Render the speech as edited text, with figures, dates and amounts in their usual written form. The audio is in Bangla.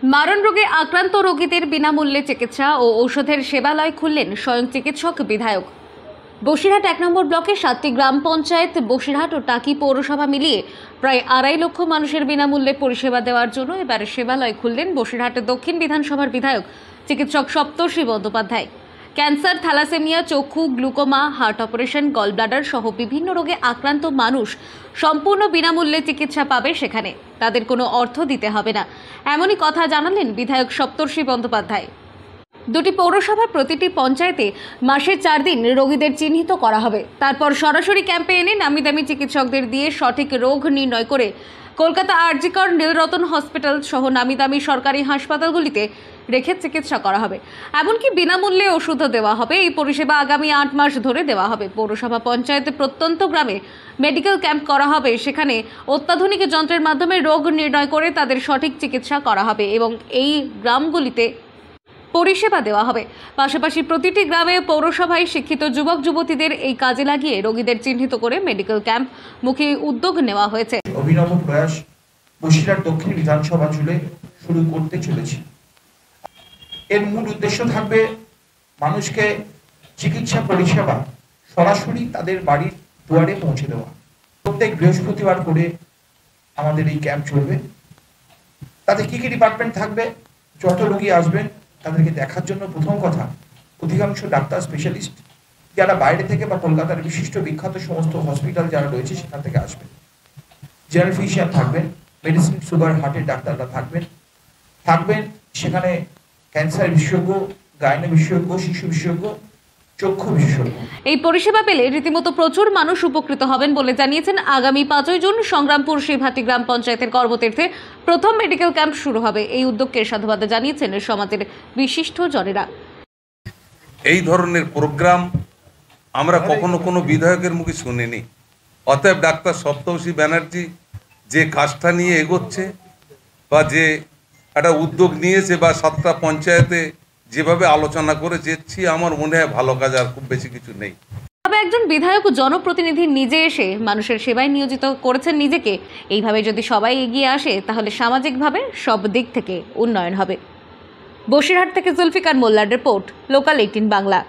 মারণ রোগে আক্রান্ত রোগীদের বিনামূল্যে চিকিৎসা ও ঔষধের সেবালয় খুললেন স্বয়ং চিকিৎসক বিধায়ক। বসিরহাট ১ নম্বর ব্লকের ৭টি গ্রাম পঞ্চায়েত, বসিরহাট ও টাকি পৌরসভা মিলিয়ে প্রায় ২.৫ লক্ষ মানুষের বিনামূল্যে পরিষেবা দেওয়ার জন্য এবার সেবালয় খুললেন বসিরহাট দক্ষিণ বিধানসভার বিধায়ক চিকিৎসক সপ্তর্ষি বন্দ্যোপাধ্যায়। ক্যান্সার, থ্যালাসেমিয়া, চক্ষু, glaucoma, heart operation, gall bladder সহ বিভিন্ন রোগে আক্রান্ত মানুষ সম্পূর্ণ বিনামূল্যে চিকিৎসা পাবে সেখানে, তাদের কোনো অর্থ দিতে হবে না, এমনই কথা জানালেন বিধায়ক সপ্তর্ষি বন্দ্যোপাধ্যায়। দুটি পৌরসভার প্রতিটি পঞ্চায়েতে মাসে ৪ দিন রোগীদের চিহ্নিত করা হবে, তারপর সরাসরি ক্যাম্পে এনে নামিদামি চিকিৎসকদের দিয়ে সঠিক রোগ নির্ণয় করে কলকাতা আর.জি. কর, নীলরতন হসপিটাল সহ নামিদামি সরকারি হাসপাতালগুলিতে রেখে চিকিৎসা করা হবে। এমনকি বিনামূল্যে ওষুধও দেওয়া হবে। এই পরিষেবা আগামী ৮ মাস ধরে দেওয়া হবে। পৌরসভা পঞ্চায়েতে প্রত্যন্ত গ্রামে মেডিকেল ক্যাম্প করা হবে, সেখানে অত্যাধুনিক যন্ত্রের মাধ্যমে রোগ নির্ণয় করে তাদের সঠিক চিকিৎসা করা হবে এবং এই গ্রামগুলিতে পরিষেবা দেওয়া হবে। পাশাপাশি প্রতিটি গ্রামে পৌরসভায় শিক্ষিত যুবক যুবতীদের এই কাজে লাগিয়ে রোগীদের চিহ্নিত করে মেডিকেল ক্যাম্প মুখী উদ্যোগ নেওয়া হয়েছে। অভিনব প্রয়াস বসিরহাট দক্ষিণ বিধানসভা জুড়ে শুরু করতে চলেছি। এর মূল উদ্দেশ্য থাকবে মানুষকে চিকিৎসা পরিষেবা সরাসরি তাদের বাড়ির দুয়ারে পৌঁছে দেওয়া। প্রত্যেক বৃহস্পতিবার করে আমাদের এই ক্যাম্প চলবে। তাতে কি কি ডিপার্টমেন্ট থাকবে, যত রোগী আসবেন তাদেরকে দেখার জন্য প্রথম কথা অধিকাংশ ডাক্তার স্পেশালিস্ট যারা বাইরে থেকে বা কলকাতার বিশিষ্ট বিখ্যাত সমস্ত হসপিটাল যারা রয়েছে সেখান থেকে আসবেন। জেনারেল ফিজিশিয়ান থাকবেন, মেডিসিন, সুগার, হার্টের ডাক্তাররা থাকবেন সেখানে ক্যান্সার বিশেষজ্ঞ, গাইনো বিশেষজ্ঞ, শিশু বিশেষজ্ঞ, চক্ষু বিশেষজ্ঞ। এই পরিষেবা পেলে রীতিমতো প্রচুর মানুষ উপকৃত হবেন বলে জানিয়েছেন। আগামী ৫ই জুন সংগ্রামপুর শিবহাটি গ্রাম পঞ্চায়েতের কর্মতীর্থে প্রথম মেডিকেল ক্যাম্প শুরু হবে। এই উদ্যোগকে সাধুবাদ জানিয়েছেন সমাজের বিশিষ্ট জনেরা। এই ধরনের প্রোগ্রাম আমরা কখনো কোনো বিধায়কের মুখে শুনিনি। অতএব ডাক্তার সপ্তর্ষি ব্যানার্জি যে কাজটা নিয়ে এগোচ্ছে বা যে একটা উদ্যোগ নিয়েছে বা 7টা পঞ্চায়েতে যেভাবে আলোচনা করে যেছি, আমার মনে হয় ভালো কাজ, আর খুব বেশি কিছু নেই। তবে একজন বিধায়ক ও জনপ্রতিনিধি নিজে এসে মানুষের সেবায় নিয়োজিত করেছেন নিজেকে। এইভাবে যদি সবাই এগিয়ে আসে তাহলে সামাজিকভাবে সব দিক থেকে উন্নয়ন হবে। বসিরহাট থেকে জুলফিকার মোল্লার রিপোর্ট, লোকাল 18 বাংলা।